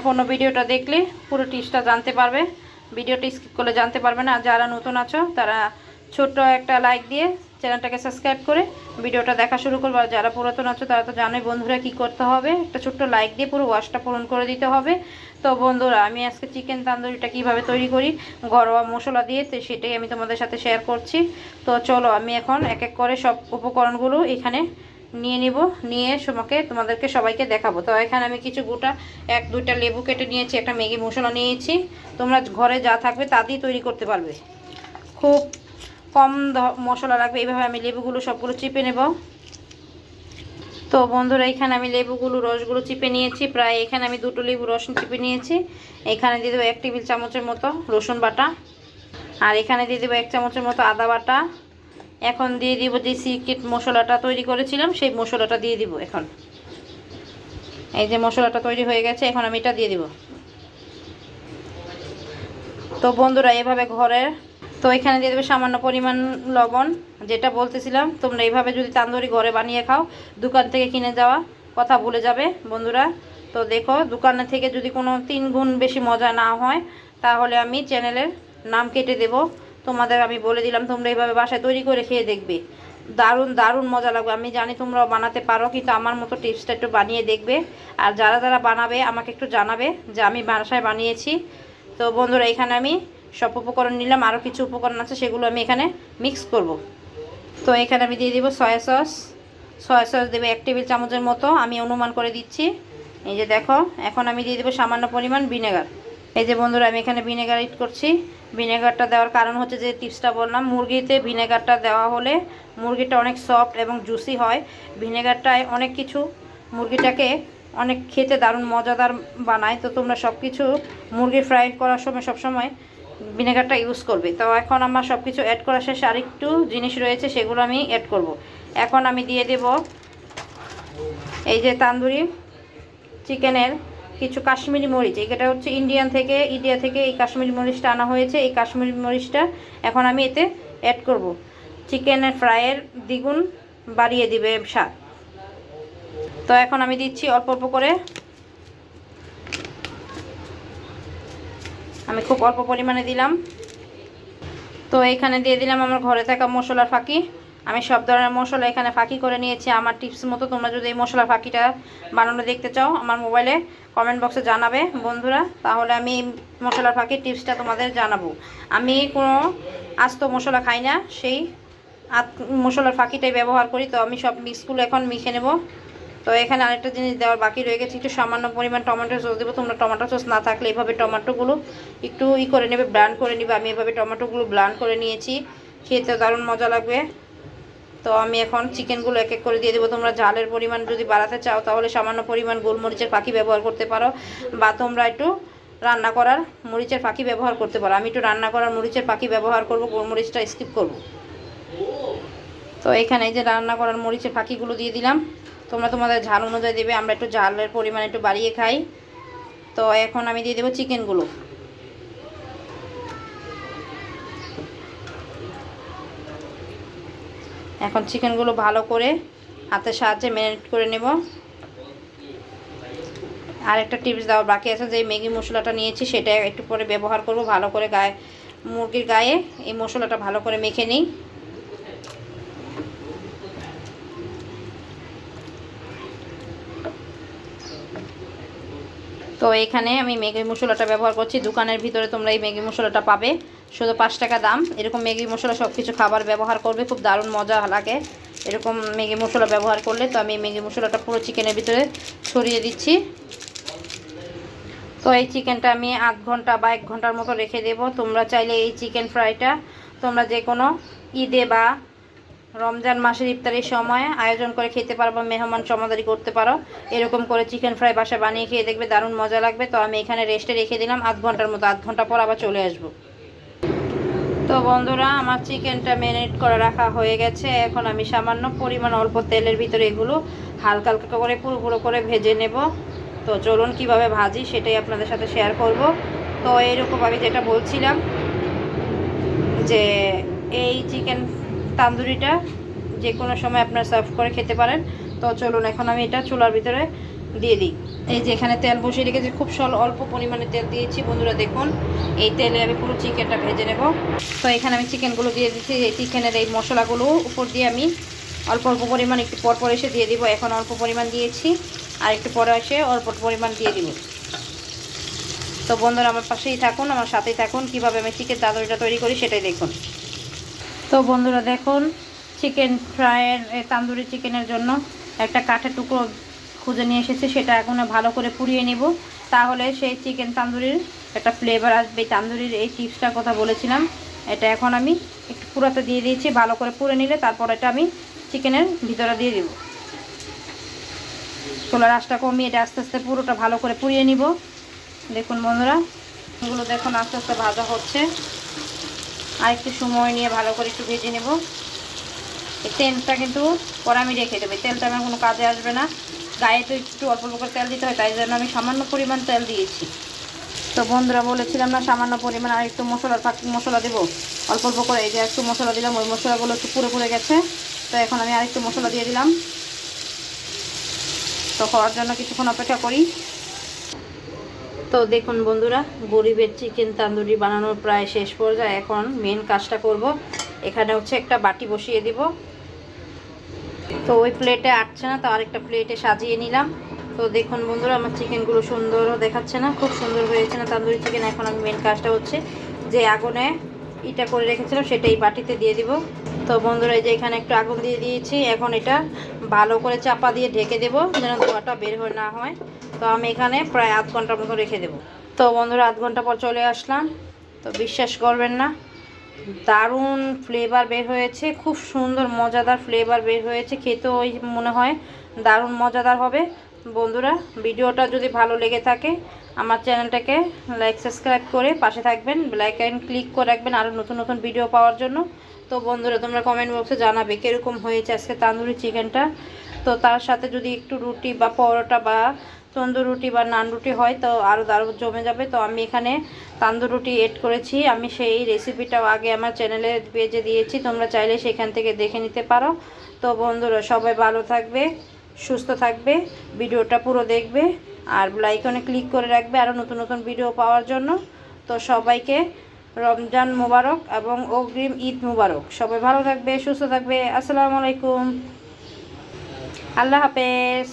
সম্পূর্ণ ভিডিওটা দেখলে পুরো টিপসটা জানতে পারবে। ভিডিওটা স্কিপ করলে জানতে পারবে না। আর যারা নতুন আছো তারা ছোট্ট একটা লাইক দিয়ে চ্যানেলটাকে সাবস্ক্রাইব করে ভিডিওটা দেখা শুরু করবে। আর যারা পুরাতন আছো তারা তো জানোই বন্ধুরা কি করতে হবে, একটা ছোট্ট লাইক দিয়ে পুরো ওয়াশটা পূরণ করে দিতে হবে। তো বন্ধুরা, আমি আজকে চিকেন তান্দুরিটা কিভাবে তৈরি করি ঘরোয়া মশলা দিয়ে, তো সেটাই আমি তোমাদের সাথে শেয়ার করছি। তো চলো আমি এখন এক এক করে সব উপকরণগুলো এখানে নিয়ে নিব, নিয়ে তোমাদেরকে সবাইকে দেখাবো। তো এখানে আমি কিছু গোটা 1-2টা লেবু কেটে নিয়েছি, একটা ম্যাগি মশলা নিয়েছি। তোমরা ঘরে যা থাকবে তা দিয়ে তৈরি করতে পারবে, খুব কম মশলা লাগবে। এইভাবে আমি লেবুগুলো সবগুলো চিপে নেব। তো বন্ধুরা, এখানে আমি লেবুগুলো রসগুলো চিপে নিয়েছি, প্রায় এখানে আমি 2টো লেবু রস চিপে নিয়েছি। এখানে দিয়ে দেবো 1 টেবিল চামচের মতো রসুন বাটা, আর এখানে দিয়ে দেবো 1 চামচের মতো আদা বাটা। এখন দিয়ে দিব যে সিক্রেট মশলাটা তৈরি করেছিলাম, সেই মশলাটা দিয়ে দিব। এখন এই যে মশলাটা তৈরি হয়ে গেছে, এখন আমি এটা দিয়ে দিব। তো বন্ধুরা, এভাবে তো এখানে দিয়ে দেবে সামান্য পরিমাণ লবণ। যেটা বলতেছিলাম, তোমরা এইভাবে যদি তান্দুরি ঘরে বানিয়ে খাও, দোকান থেকে কিনে যাওয়া কথা ভুলে যাবে বন্ধুরা। তো দেখো, দোকানে থেকে যদি কোনো 3 গুণ বেশি মজা না হয়, তাহলে আমি চ্যানেলের নাম কেটে দেব। তোমাদের আমি বলে দিলাম, তোমরা এইভাবে বাসায় তৈরি করে খেয়ে দেখবে, দারুণ দারুণ মজা লাগবে। আমি জানি তোমরাও বানাতে পারো, কিন্তু আমার মতো টিপসটা একটু বানিয়ে দেখবে। আর যারা যারা বানাবে আমাকে একটু জানাবে যে আমি বাসায় বানিয়েছি। তো বন্ধুরা, এখানে আমি সব উপকরণ নিলাম, আরও কিছু উপকরণ আছে সেগুলো আমি এখানে মিক্স করব। তো এখানে আমি দিয়ে দিব সয়া সস। সয়া সস দেবে 1 টেবিল চামচের মতো, আমি অনুমান করে দিচ্ছি। এই যে দেখো, এখন আমি দিয়ে দেবো সামান্য পরিমাণ ভিনেগার। এই যে বন্ধুরা, আমি এখানে ভিনেগার এড করছি। ভিনেগারটা দেওয়ার কারণ হচ্ছে যে টিপসটা বললাম, মুরগিতে ভিনেগারটা দেওয়া হলে মুরগিটা অনেক সফট এবং জুসি হয়। ভিনেগারটায় অনেক কিছু মুরগিটাকে অনেক খেতে দারুণ মজাদার বানায়। তো তোমরা সব কিছু মুরগি ফ্রাই করার সময় সবসময় ভিনেগারটা ইউজ করবে। তো এখন আমার সব কিছু অ্যাড করা শেষ, আর একটু জিনিস রয়েছে সেগুলো আমি অ্যাড করব। এখন আমি দিয়ে দেব এই যে তান্দুরি চিকেনের কিছু কাশ্মীরি মরিচ। এটা হচ্ছে ইন্ডিয়া থেকে এই কাশ্মীরি মরিচটা আনা হয়েছে। এই কাশ্মীরি মরিচটা এখন আমি এতে অ্যাড করব। চিকেনের ফ্রাইয়ের দ্বিগুণ বাড়িয়ে দিবে স্বাদ। তো এখন আমি দিচ্ছি অল্প অল্প করে, আমি খুব অল্প পরিমাণে দিলাম। তো এখানে দিয়ে দিলাম আমার ঘরে থাকা মশলার ফাঁকি। আমি সব ধরনের মশলা এখানে ফাঁকি করে নিয়েছি আমার টিপস মতো। তোমরা যদি এই মশলার ফাঁকিটা বানানো দেখতে চাও, আমার মোবাইলে কমেন্ট বক্সে জানাবে বন্ধুরা, তাহলে আমি মশলার ফাঁকির টিপসটা তোমাদের জানাবো। আমি কোনো আস্ত মশলা খাই না, সেই মশলার ফাঁকিটাই ব্যবহার করি। তো আমি সব মিক্সগুলো এখন মেখে নেব। তো এখানে আরেকটা জিনিস দেওয়ার বাকি রয়ে গেছে, একটু সামান্য পরিমাণ টমেটো সস দেবো। তোমরা টমেটো সস না থাকলে এভাবে টমেটোগুলো একটু করে নেবে, ব্লান্ড করে নেবে। আমি এভাবে টমেটোগুলো ব্লান্ড করে নিয়েছি, খেতে দারুণ মজা লাগবে। তো আমি এখন চিকেনগুলো এক এক করে দিয়ে দেবো। তোমরা ঝালের পরিমাণ যদি বাড়াতে চাও, তাহলে সামান্য পরিমাণ গোলমরিচের ফাঁকি ব্যবহার করতে পারো, বা তোমরা একটু রান্না করার মরিচের ফাঁকি ব্যবহার করতে পারো। আমি একটু রান্না করার মরিচের ফাঁকি ব্যবহার করব, গোলমরিচটা স্কিপ করব। তো এখানে এই যে রান্না করার মরিচের ফাঁকিগুলো দিয়ে দিলাম। তোমরা তোমাদের ঝাল অনুযায়ী দেবে, আমরা একটু ঝালের পরিমাণ একটু বাড়িয়ে খাই। তো এখন আমি দিয়ে দেবো চিকেনগুলো। এখন চিকেনগুলো ভালো করে হাতের সাহায্যে ম্যারিনেট করে নেব। আর একটা টিপস দেওয়া বাকি আছে, যে ম্যাগি মশলাটা নিয়েছি সেটা একটু পরে ব্যবহার করব। ভালো করে মুরগির গায়ে এই মশলাটা ভালো করে মেখে নিই। তো এখানে আমি ম্যাগি মশলাটা ব্যবহার করছি। দোকানের ভিতরে তোমরা এই ম্যাগি মশলাটা পাবে শুধু 5 টাকা দাম। এরকম ম্যাগি মশলা সব কিছু খাবার ব্যবহার করবে, খুব দারুণ মজা লাগে এরকম ম্যাগি মশলা ব্যবহার করলে। তো আমি ম্যাগি মশলাটা পুরো চিকেনের ভিতরে ছড়িয়ে দিচ্ছি। তো এই চিকেনটা আমি আধ ঘন্টা বা 1 ঘন্টার মতো রেখে দেব। তোমরা চাইলে এই চিকেন ফ্রাইটা তোমরা যে কোনো ঈদে বা রমজান মাসের ইফতারির সময় আয়োজন করে খেতে পারো, বা মেহমান সমাদরি করতে পারো। এরকম করে চিকেন ফ্রাই বাসায় বানিয়ে খেয়ে দেখবে, দারুণ মজা লাগবে। তো আমি এখানে রেস্টে রেখে দিলাম আধ ঘন্টার মতো। আধ ঘন্টা পর আবার চলে আসবো। তো বন্ধুরা, আমার চিকেনটা ম্যারিনেট করে রাখা হয়ে গেছে। এখন আমি সামান্য পরিমাণ অল্প তেলের ভিতরে এগুলো হালকা হালকা করে পুরো করে ভেজে নেব। তো চলুন কিভাবে ভাজি সেটাই আপনাদের সাথে শেয়ার করব। তো এইরকম আমি যেটা বলছিলাম, যে এই চিকেন তান্দুরিটা যে কোনো সময় আপনারা সার্ভ করে খেতে পারেন। তো চলুন এখন আমি এটা চুলার ভিতরে দিয়ে দিই। এই যে এখানে তেল বসিয়ে রেখেছি, খুব অল্প পরিমাণে তেল দিয়েছি বন্ধুরা। দেখুন এই তেলে আমি পুরো চিকেনটা ভেজে নেব। তো এখানে আমি চিকেনগুলো দিয়ে দিচ্ছি। এই চিকেনের এই মশলাগুলো উপর দিয়ে আমি অল্প অল্প পরিমাণ একটু পরপর এসে দিয়ে দিব। এখন অল্প পরিমাণ দিয়েছি, আর একটু পরে এসে অল্প পরিমাণ দিয়ে দিব। তো বন্ধুরা আমার পাশেই থাকুন, আমার সাথেই থাকুন, কীভাবে আমি চিকেন তান্দুরিটা তৈরি করি সেটাই দেখুন। তো বন্ধুরা দেখুন, চিকেন ফ্রাইয়ের তান্দুরি চিকেনের জন্য একটা কাঠের টুকরো খুঁজে নিয়ে এসেছি। সেটা এখন ভালো করে পুড়িয়ে নিব, তাহলে সেই চিকেন তান্দুরির একটা ফ্লেভার আসবে। তান্দুরির এই চিপসটার কথা বলেছিলাম, এটা এখন আমি একটু পুরাতে দিয়ে দিয়েছি। ভালো করে পুড়ে নিলে তারপর এটা আমি চিকেনের ভিতরে দিয়ে দিব। চুলার আঁচটা কমিয়ে এটা আস্তে আস্তে পুরোটা ভালো করে পুড়িয়ে নিব। দেখুন বন্ধুরা, এগুলো দেখুন আস্তে আস্তে ভাজা হচ্ছে। আর একটু সময় নিয়ে ভালো করে একটু ভেজে নেব। এই তেলটা কিন্তু পরে আমি রেখে দেবো, তেলটা আমার কোনো কাজে আসবে না। গায়ে তো একটু অল্প অল্প করে তেল দিতে হয়, তাই জন্য আমি সামান্য পরিমাণ তেল দিয়েছি। তো বন্ধুরা বলেছিলাম না সামান্য পরিমাণ আর একটু মশলা দেবো অল্প অল্প করে। এই যে একটু মশলা দিলাম, ওই মশলাগুলো একটু পুড়ে গেছে। তো এখন আমি আরেকটু মশলা দিয়ে দিলাম। তো হওয়ার জন্য কিছুক্ষণ অপেক্ষা করি। তো দেখুন বন্ধুরা, গরিবের চিকেন তান্দুরি বানানোর প্রায় শেষ পর্যায়ে। এখন মেন কাজটা করব। এখানে হচ্ছে একটা বাটি বসিয়ে দিব। তো ওই প্লেটে আটছে না, তো আরেকটা প্লেটে সাজিয়ে নিলাম। তো দেখুন বন্ধুরা, আমার চিকেনগুলো সুন্দরও দেখাচ্ছে না, খুব সুন্দর হয়েছে না তান্দুরি চিকেন। এখন আমি মেন কাজটা হচ্ছে যে আগুনে ইটা করে রেখেছিলাম সেটা এই বাটিতে দিয়ে দিব। তো বন্ধুরা এই যে এখানে একটু আগুন দিয়ে দিয়েছি। এখন এটা ভালো করে চাপা দিয়ে ঢেকে দেব, যেন ধোঁয়াটা বের হয়ে না হয়। তো আমি এখানে প্রায় আধ ঘন্টার মতো রেখে দেব। তো বন্ধুরা আধ ঘন্টা পর চলে আসলাম। তো বিশ্বাস করবেন না, দারুণ ফ্লেভার বের হয়েছে, খুব সুন্দর মজাদার ফ্লেভার বের হয়েছে। খেতেও ওই মনে হয় দারুণ মজাদার হবে। বন্ধুরা ভিডিওটা যদি ভালো লেগে থাকে আমার চ্যানেলটাকে লাইক সাবস্ক্রাইব করে পাশে থাকবেন, বেল আইকন ক্লিক করে রাখবেন আরও নতুন নতুন ভিডিও পাওয়ার জন্য। তো বন্ধুরা তোমরা কমেন্ট বক্সে জানাবে কীরকম হয়েছে আজকে তান্দুরি চিকেনটা। তো তার সাথে যদি একটু রুটি বা পরোটা বা তন্দুর রুটি বা নান রুটি হয় তো আরও দারুণ জমে যাবে। তো আমি এখানে তান্দুর রুটি এড করেছি। আমি সেই রেসিপিটাও আগে আমার চ্যানেলে পেজে দিয়েছি, তোমরা চাইলে সেখান থেকে দেখে নিতে পারো। তো বন্ধুরা সবাই ভালো থাকবে, সুস্থ থাকবে, ভিডিওটা পুরো দেখবে আর বেল আইকনে ক্লিক করে রাখবে আরও নতুন নতুন ভিডিও পাওয়ার জন্য। তো সবাইকে রমজান মোবারক এবং অগ্রিম ঈদ মোবারক। সবাই ভালো থাকবে, সুস্থ থাকবে। আসসালামু আলাইকুম, আল্লাহ হাফেজ।